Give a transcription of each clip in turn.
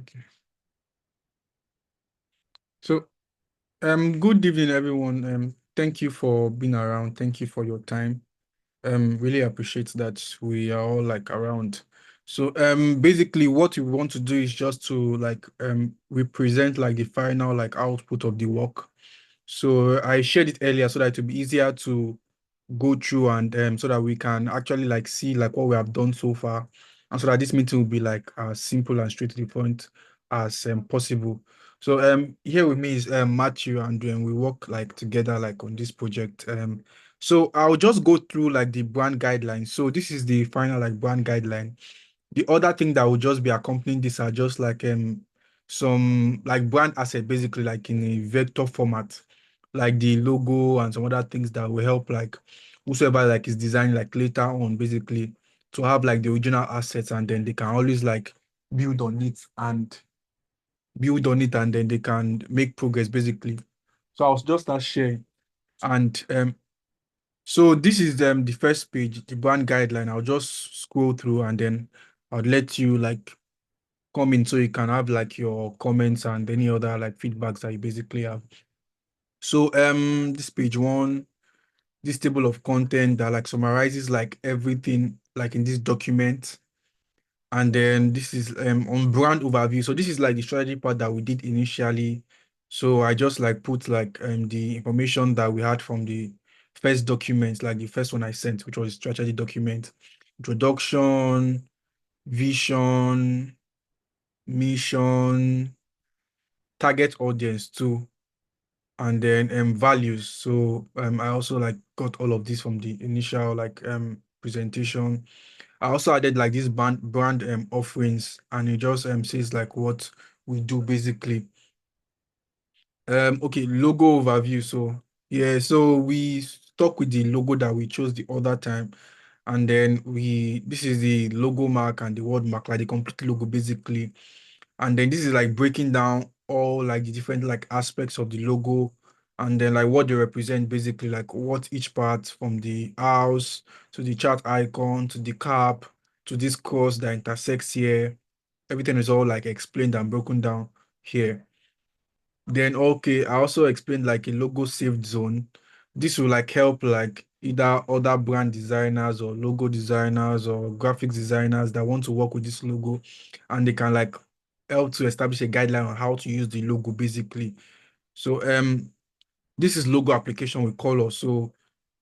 Okay. So, good evening, everyone. Thank you for being around. Thank you for your time. Really appreciate that we are all like around. So, basically, what we want to do is just to like represent like the final like output of the work. So I shared it earlier so that it will be easier to go through and so that we can actually like see like what we have done so far, and so that this meeting will be like as simple and straight to the point as possible. So here with me is Mathew, and we work like together like on this project. So I'll just go through like the brand guidelines. So this is the final like brand guideline. The other thing that will just be accompanying this are just like some like brand asset, basically like in a vector format, like the logo and some other things that will help like whosoever like is designing like later on, basically to have like the original assets, and then they can always like build on it and build on it, and then they can make progress basically. So I'll just start sharing. And so this is the first page, the brand guideline. I'll just scroll through, and then I'll let you like come in so you can have like your comments and any other like feedbacks that you basically have. So this page one, this table of content that like summarizes like everything like in this document. And then this is on brand overview. So this is like the strategy part that we did initially. So I just like put like the information that we had from the first document, like the first one I sent, which was strategy document, introduction, vision, mission, target audience too, and then values. So I also like got all of this from the initial like presentation. I also added like this brand offerings, and it just says like what we do basically. Okay, logo overview. So yeah, so we stuck with the logo that we chose the other time, and then we this is the logo mark and the word mark, like the complete logo basically. And then this is like breaking down all like the different like aspects of the logo, and then like what they represent basically, like what each part from the house to the chart icon to the cap to this cross that intersects here. Everything is all like explained and broken down here. Then okay, I also explained like a logo saved zone. This will like help like either other brand designers or logo designers or graphics designers that want to work with this logo, and they can like help to establish a guideline on how to use the logo basically. So this is logo application with color. So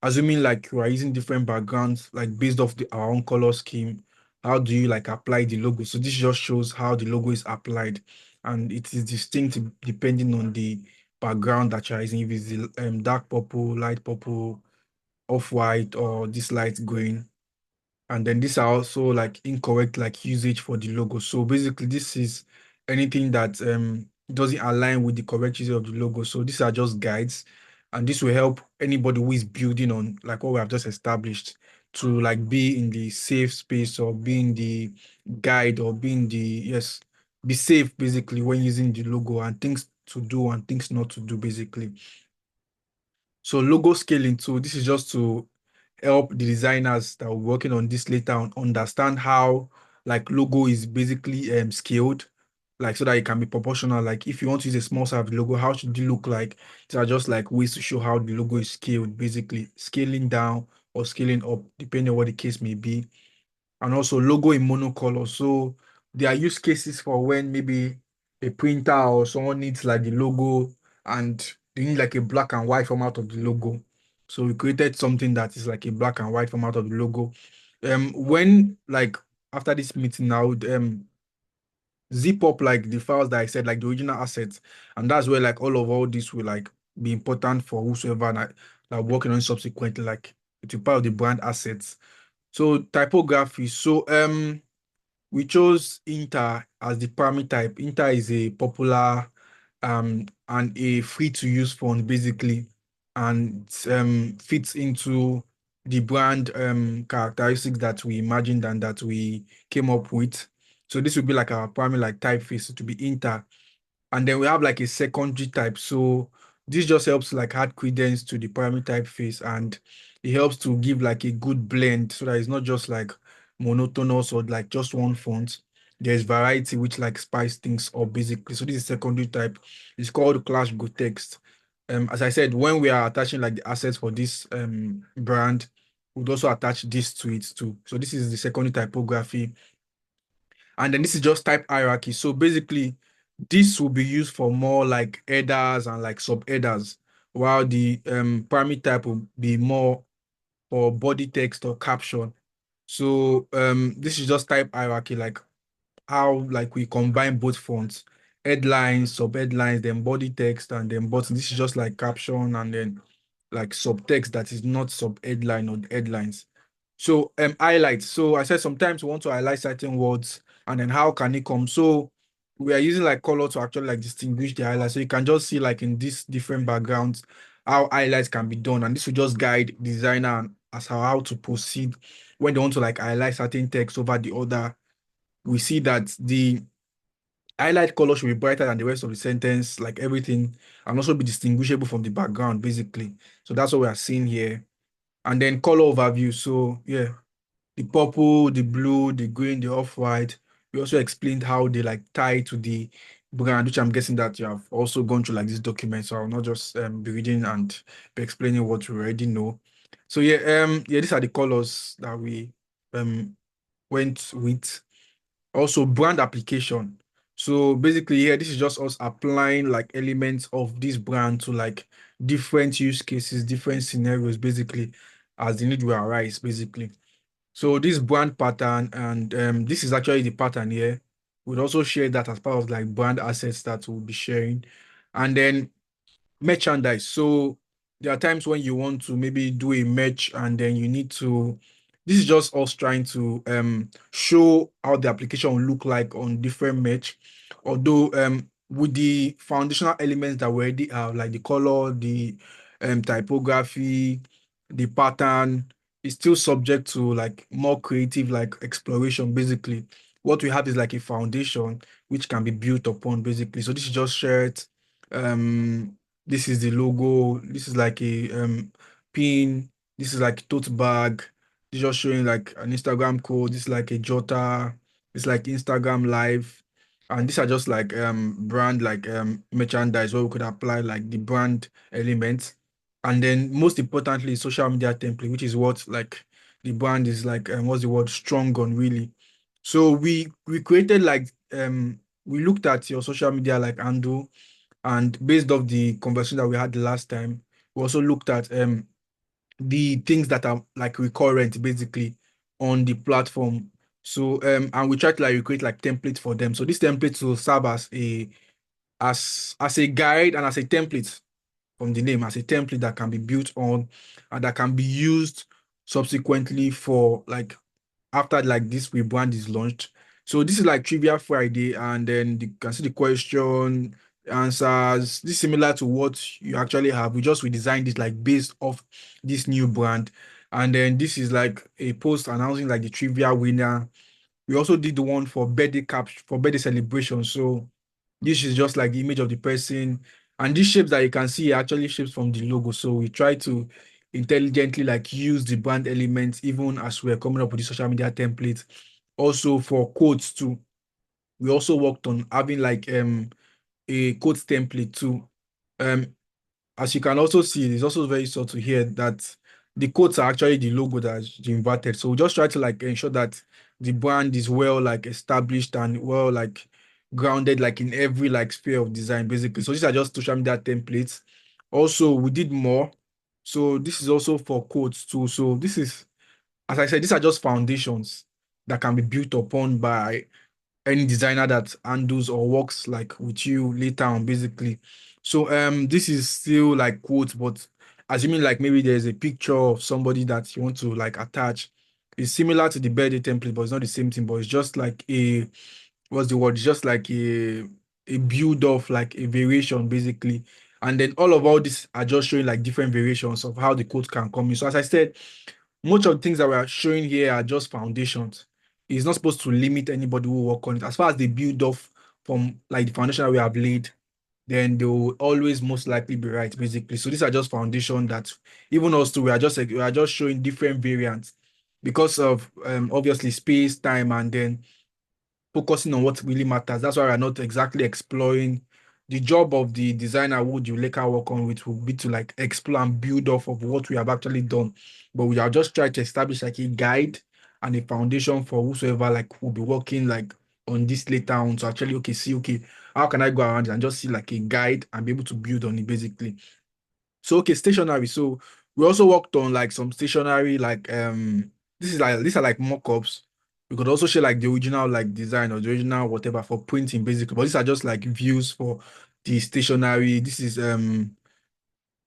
assuming like you are using different backgrounds, like based off our own color scheme, how do you like apply the logo? So this just shows how the logo is applied, and it is distinct depending on the background that you're using. If it's the dark purple, light purple, off-white, or this light green. And then these are also like incorrect like usage for the logo. So basically this is anything that doesn't align with the correct usage of the logo. So these are just guides, and this will help anybody who is building on like what we have just established to like be in the safe space, or be in the guide, or be in the yes, be safe basically when using the logo, and things to do and things not to do basically. So logo scaling too, this is just to help the designers that are working on this later on understand how like logo is basically scaled, like so that it can be proportional. Like if you want to use a small size logo, how should it look like? These are just like ways to show how the logo is scaled, basically scaling down or scaling up, depending on what the case may be. And also logo in monocolor. So there are use cases for when maybe a printer or someone needs like the logo, and they need like a black and white format of the logo. So we created something that is like a black and white format of the logo. When like after this meeting now, zip up like the files that I said, like the original assets, and that's where like all this will like be important for whosoever like working on subsequently, like it's a part of the brand assets. So typography. So we chose Inter as the primary type. Inter is a popular and a free to use font basically, and fits into the brand characteristics that we imagined and that we came up with. So this would be like our primary like typeface to be Inter, and then we have like a secondary type. So this just helps like add credence to the primary typeface, and it helps to give like a good blend so that it's not just like monotonous or like just one font. there's variety which like spice things up basically. So this is secondary type. It's called clash go text. As I said, when we are attaching like the assets for this brand, we'd also attach this to it too. So this is the secondary typography. And then this is just type hierarchy. So basically, this will be used for more like headers and like sub-headers, while the primary type will be more for body text or caption. So this is just type hierarchy, like how like we combine both fonts, headlines, sub-headlines, then body text, and then button. This is just like caption and then like subtext that is not sub-headline or headlines. So highlights. So I said sometimes we want to highlight certain words, and then how can it come? So we are using like color to actually like distinguish the highlights. So you can just see like in these different backgrounds how highlights can be done, and this will just guide designer as how to proceed when they want to like highlight certain text over the other. We see that the highlight color should be brighter than the rest of the sentence, like everything, and also be distinguishable from the background, basically. So that's what we are seeing here. And then color overview. So yeah, the purple, the blue, the green, the off-white. We also explained how they like tie to the brand, which I'm guessing that you have also gone through like this document. So I'll not just be reading and be explaining what you already know. So yeah, these are the colors that we um went with. Also, brand application. So basically, here, this is just us applying like elements of this brand to like different use cases, different scenarios, basically, as the need will arise, basically. So this brand pattern, and this is actually the pattern here. We'll also share that as part of like brand assets that we'll be sharing. And then merchandise. So there are times when you want to maybe do a merch and then you need to, this is just us trying to show how the application will look like on different merch. Although with the foundational elements that we already have, like the color, the typography, the pattern, is still subject to like more creative like exploration basically. What we have is like a foundation which can be built upon basically. So this is just shirt, um this is the logo. This is like a pin. This is like tote bag. It's just showing like an Instagram code. This is like a jotter. It's like Instagram live. And these are just like brand like merchandise where we could apply like the brand elements. And then most importantly, social media template, which is what like the brand is like what's the word strong on really. So we created like we looked at your social media like handle, and based off the conversation that we had the last time, we also looked at the things that are like recurrent basically on the platform. So and we try to like create like templates for them. So this template will serve as a as a guide and as a template from the name, as a template that can be built on and that can be used subsequently for like after like this rebrand is launched. So this is like Trivia Friday, and then you can see the question, answers. This is similar to what you actually have. We just redesigned it like based off this new brand. And then this is like a post announcing like the trivia winner. We also did the one for birthday cap for birthday celebration. So this is just like the image of the person. And these shapes that you can see are actually shapes from the logo. So we try to intelligently like use the brand elements even as we're coming up with the social media templates. Also for quotes too. We also worked on having like a quotes template too. Um as you can also see, it's also very subtle here that the quotes are actually the logo that's inverted. So we just try to like ensure that the brand is well like established and well like grounded like in every like sphere of design basically. So these are just social media templates. Also, we did more. So this is also for quotes too. So this is, as I said, these are just foundations that can be built upon by any designer that handles or works like with you later on basically. So this is still like quotes, but assuming like maybe there's a picture of somebody that you want to like attach. It's similar to the birthday template, but it's not the same thing, but it's just like a, what's the word, it's just like a build of like a variation basically. And then all this are just showing like different variations of how the code can come in. So as I said, much of the things that we are showing here are just foundations. It's not supposed to limit anybody who work on it. As far as they build off from like the foundation that we have laid, then they will always most likely be right, basically. So these are just foundation that even us too, we are just showing different variants because of obviously space, time, and then focusing on what really matters. That's why we're not exactly exploring. The job of the designer who you later work on with will be to like explore and build off of what we have actually done. But we are just trying to establish like a guide and a foundation for whosoever like will be working like on this later on to actually okay see okay how can I go around it and just see like a guide and be able to build on it basically. So okay, stationery. So we also worked on like some stationery, like this is like these are like mock-ups. We could also share like the original like design or the original whatever for printing basically. But these are just like views for the stationery. This is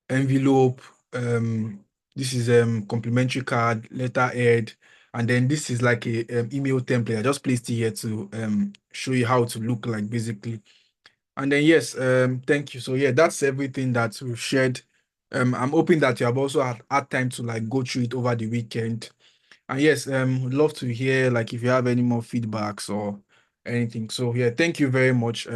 envelope, this is complimentary card, letterhead, and then this is like a email template. I just placed it here to show you how to look like basically. And then yes, thank you. So yeah, that's everything that we've shared. I'm hoping that you have also had time to like go through it over the weekend. And yes, would love to hear like if you have any more feedbacks or anything. So yeah, thank you very much.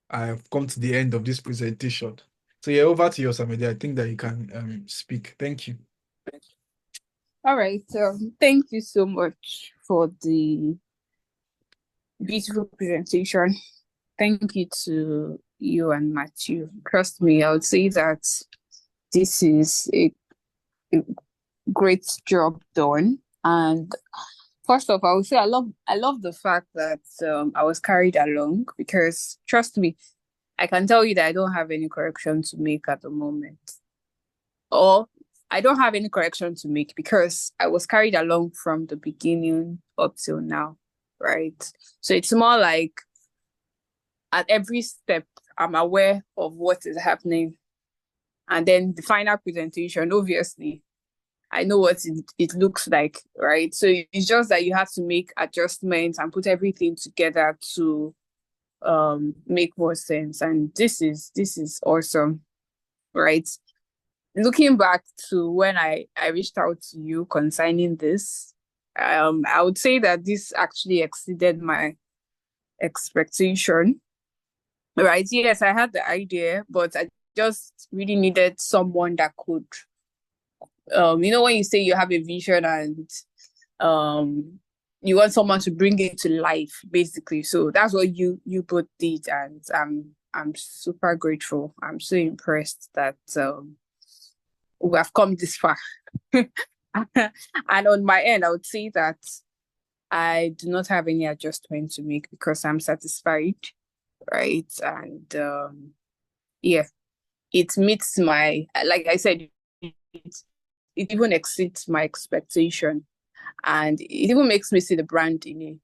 I've come to the end of this presentation. So yeah, over to you, Samedi. I think that you can speak. Thank you. All right. Thank you so much for the beautiful presentation. Thank you to you and Mathew. Trust me, I would say that this is a great job done. And first off, I would say I love the fact that I was carried along because trust me, I can tell you that I don't have any correction to make at the moment. Or I don't have any correction to make because I was carried along from the beginning up till now, right? So it's more like at every step, I'm aware of what is happening. And then the final presentation, obviously, I know what it looks like, right? So it's just that you have to make adjustments and put everything together to make more sense. And this is awesome, right? Looking back to when I reached out to you concerning this, I would say that this actually exceeded my expectation. Right. Yes, I had the idea, but I just really needed someone that could, when you say you have a vision and you want someone to bring it to life, basically. So that's what you both did, and I'm super grateful. I'm so impressed that we have come this far. And on my end, I would say that I do not have any adjustment to make because I'm satisfied, right? And yeah, it meets my, like I said, it even exceeds my expectation, and it even makes me see the brand in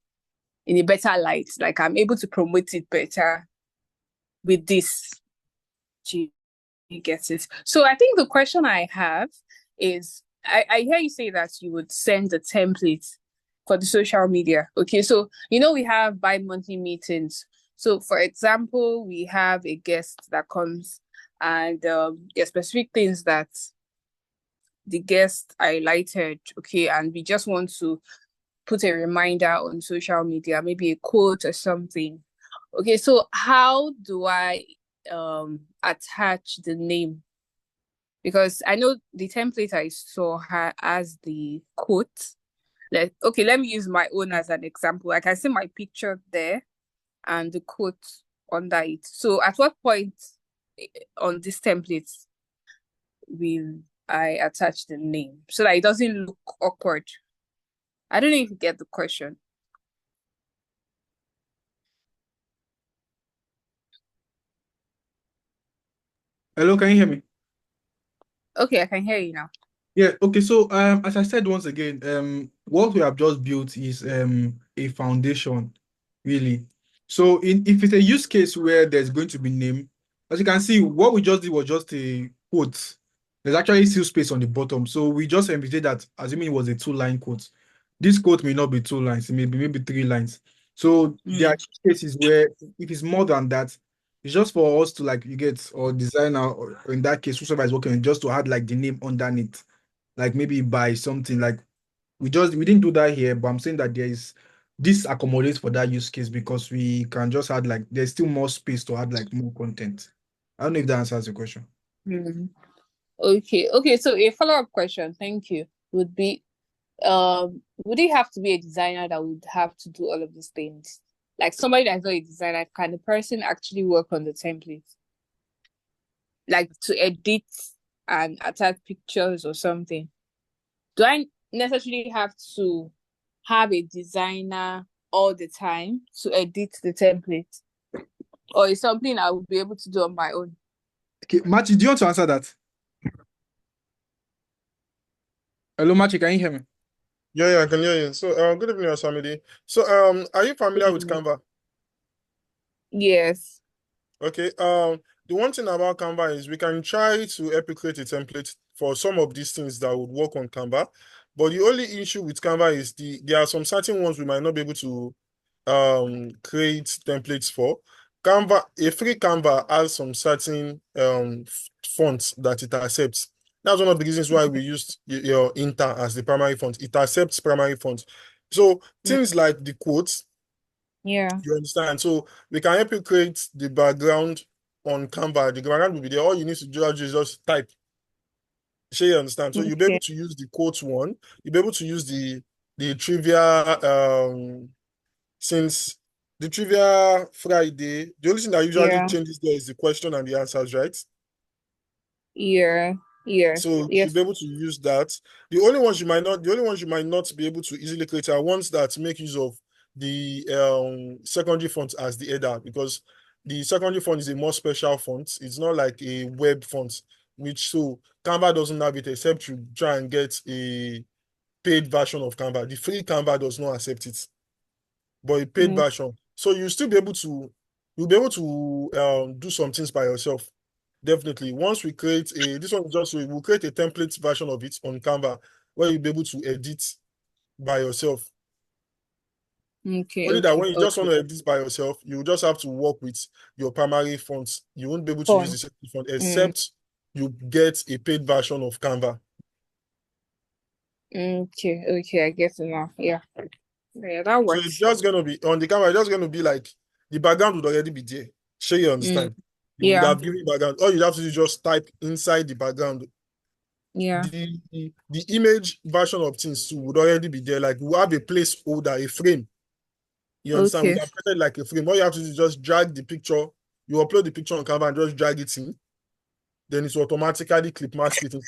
a better light. Like I'm able to promote it better with this. Do you get it? So I think the question I have is, I hear you say that you would send the template for the social media. Okay, so we have bi-monthly meetings. So for example, we have a guest that comes, and there are specific things that the guest highlighted, okay, and we just want to put a reminder on social media, maybe a quote or something. Okay, so how do I attach the name? Because I know the template I saw has the quote. Okay, let me use my own as an example. I can see my picture there and the quote under it. So at what point on this template will I attach the name so that it doesn't look awkward? I don't know if you get the question. Hello, can you hear me? Okay, I can hear you now. Yeah, okay. So as I said once again, what we have just built is a foundation, really. So if it's a use case where there's going to be name, as you can see, what we just did was just a quote. There's actually still space on the bottom. So we just envisaged that assuming it was a two-line quote. This quote may not be two lines, it may be maybe three lines. So there are use cases where if it's more than that, it's just for us to like you get or designer or in that case, whoever is working just to add like the name underneath like maybe by something like we didn't do that here, but I'm saying that there is this accommodates for that use case because we can just add like there's still more space to add like more content. I don't know if that answers the question. Mm. Okay. So a follow-up question, thank you, would be would it have to be a designer that would have to do all of these things? Like somebody that's not a designer, can the person actually work on the template? Like to edit and attach pictures or something? Do I necessarily have to have a designer all the time to edit the template? Or is something I would be able to do on my own? Okay, Machi, do you want to answer that? Hello, Machi, can you hear me? Yeah, yeah, I can hear you. So, good evening, Osamide. So, are you familiar with Canva? Yes. Okay. The one thing about Canva is we can try to help you create a template for some of these things that would work on Canva. But the only issue with Canva is there are some certain ones we might not be able to create templates for. Canva, a free Canva has some certain fonts that it accepts. That's one of the reasons why we used your Inter as the primary font. It accepts primary fonts. So Mm. things like the quotes, Yeah. you understand? So we can help you create the background on Canva. The background will be there. All you need to do is just type. Sure, you understand? So you'll be able Okay. to use the quotes one. You'll be able to use the trivia since the trivia Friday. The only thing that usually Yeah. changes there is the question and the answers, right? Yeah. Yes. So you should be Yes. able to use that. The only ones you might not be able to easily create are ones that make use of the secondary font as the header, because the secondary font is a more special font. It's not like a web font, which so Canva doesn't have it except you try and get a paid version of Canva. The free Canva does not accept it, but a paid Mm. version. So you'll be able to do some things by yourself. Definitely. Once we create this one is just we'll create a template version of it on Canva where you'll be able to edit by yourself. Okay. Only that Okay. when you just Okay. want to edit by yourself, you just have to work with your primary fonts. You won't be able to use the Fun. second font Mm. except you get a paid version of Canva. Okay. Okay. I guess now. Yeah. Yeah. That So it's works. just gonna be on the camera, it's just gonna be like the background would already be there. Sure, you Mm. understand? You would Yeah. have given background. All you have to do is just type inside the background. Yeah. The image version of things too would already be there. Like we have a placeholder, a frame. You understand? We Okay. can create it like a frame. All you have to do is just drag the picture. You upload the picture on Canva and just drag it in. Then it will automatically clip mask it into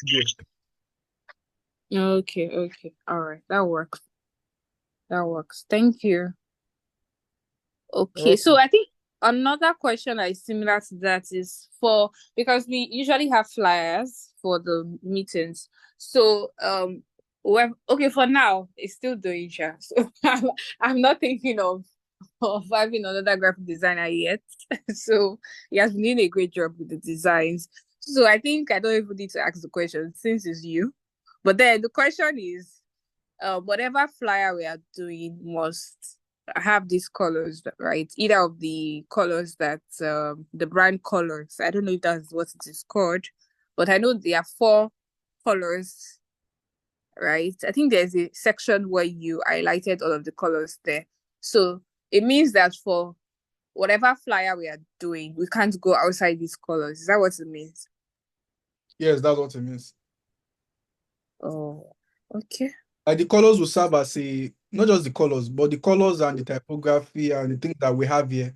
there. Okay. Okay. All right. That works. That works. Thank you. Okay, Okay. so I think another question that is similar to that is for because we usually have flyers for the meetings. So well, okay, for now it's still doing sure. So I'm not thinking of having another graphic designer yet. So he has been doing a great job with the designs. So I think I don't even need to ask the question since it's you. But then the question is whatever flyer we are doing must have these colors, right? Either of the colors that the brand colors. I don't know if that's what it is called, but I know there are four colors, right? I think there's a section where you highlighted all of the colors there. So it means that for whatever flyer we are doing, we can't go outside these colors. Is that what it means? Yes, that's what it means. Oh, okay. Like the colors will serve as a not just the colors, but the colors and the typography and the things that we have here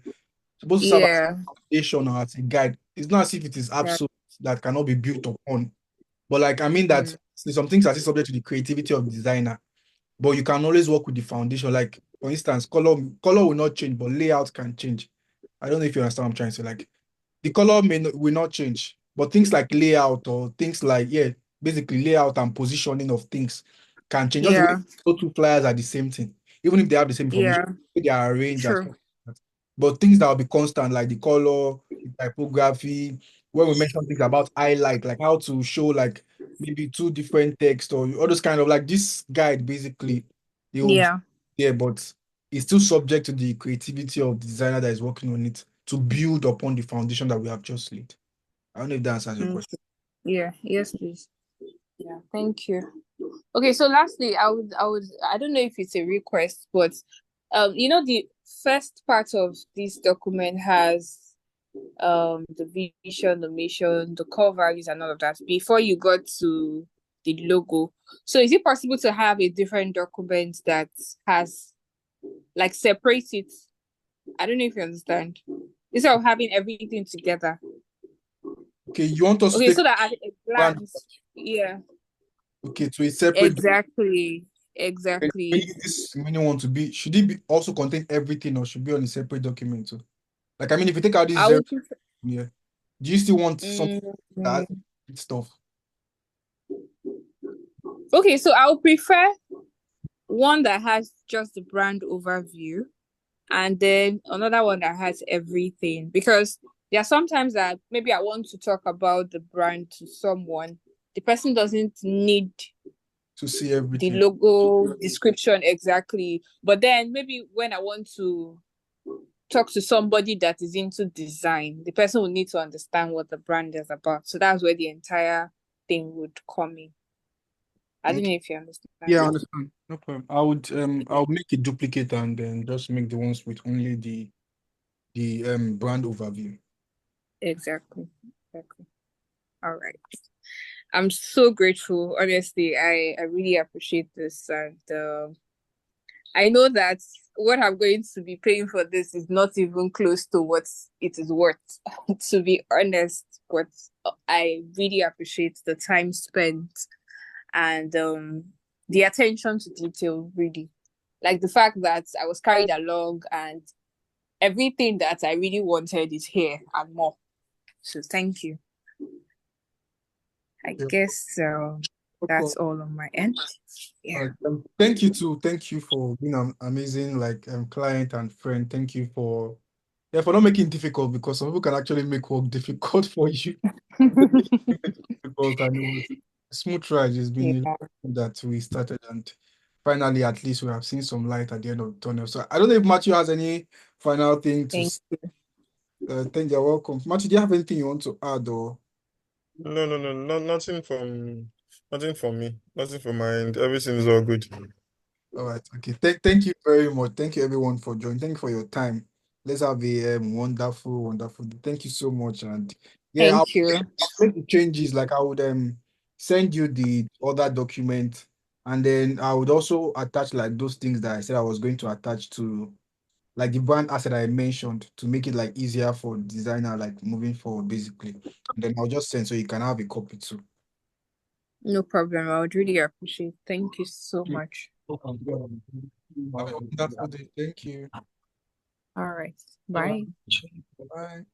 supposed to serve as Yeah. a foundation or as a guide. It's not as if it is Yeah. absolute that cannot be built upon. But like I mean that Mm. there's some things that is subject to the creativity of the designer. But you can always work with the foundation. Like for instance, color will not change, but layout can change. I don't know if you understand what I'm trying to say. Like the color will not change, but things like layout or things like basically layout and positioning of things can change. Just the way Yeah. those two flyers are the same thing, even if they have the same information, Yeah. they are arranged and True. stuff like that. But things that will be constant, like the color, the typography. When we mention things about highlight, like how to show like maybe two different text or all those kind of like this guide basically, they will be Yeah. there, but it's still subject to the creativity of the designer that is working on it to build upon the foundation that we have just laid. I don't know if that answers your Mm. question. Yeah. Yes, please. Yeah. Thank you. Okay. So lastly, I don't know if it's a request, but the first part of this document has the vision, the mission, the core values, and all of that. Before you got to the logo. So is it possible to have a different document that has like separate it? I don't know if you understand. Instead of having everything together. Okay, you want us to Okay, take so that at a brand, glance, yeah, okay, to a separate exactly, document. When exactly. this menu want to be, should it be also contain everything or should be on a separate document too? Like, I mean, if you take out this I zero would prefer, here, do you still want something that mm, has stuff okay, so I would prefer one that has just the brand overview and then another one that has everything, because there are sometimes that maybe I want to talk about the brand to someone. The person doesn't need to see the everything? logo description exactly, but then maybe when I want to talk to somebody that is into design, the person will need to understand what the brand is about. So that's where the entire thing would come in. I don't Okay. know if you understand. Yeah, I understand. No problem. I'll make a duplicate and then just make the ones with only the brand overview. Exactly. Exactly. All right. I'm so grateful. Honestly, I really appreciate this, and I know that what I'm going to be paying for this is not even close to what it is worth, to be honest. But I really appreciate the time spent and the attention to detail, really. Like the fact that I was carried along and everything that I really wanted is here and more. So thank you. I Yeah. guess Okay. that's all on my end. All Yeah. right. Thank you too. Thank you for being an amazing like client and friend. Thank you for for not making it difficult because some people can actually make work difficult for you. Difficult and it was a smooth ride. It's been a Yeah. long time that we started and finally at least we have seen some light at the end of the tunnel. So I don't know if Matthew has any final thing to Thank say. Thank you. Welcome. Matthew, do you have anything you want to add or? No, nothing from me. Nothing from my end. Everything is all good. All right. Okay. Thank you very much. Thank you everyone for joining. Thank you for your time. Let's have a wonderful, wonderful day. Thank you so much. And yeah, thank you. I'll make the changes. Like I would send you the other document, and then I would also attach like those things that I said I was going to attach to like the brand asset I mentioned to make it like easier for designer like moving forward basically. And then I'll just send so you can have a copy too. No problem. I would really appreciate. Thank you so much. Have a wonderful day. Thank you. All right. Bye. Bye.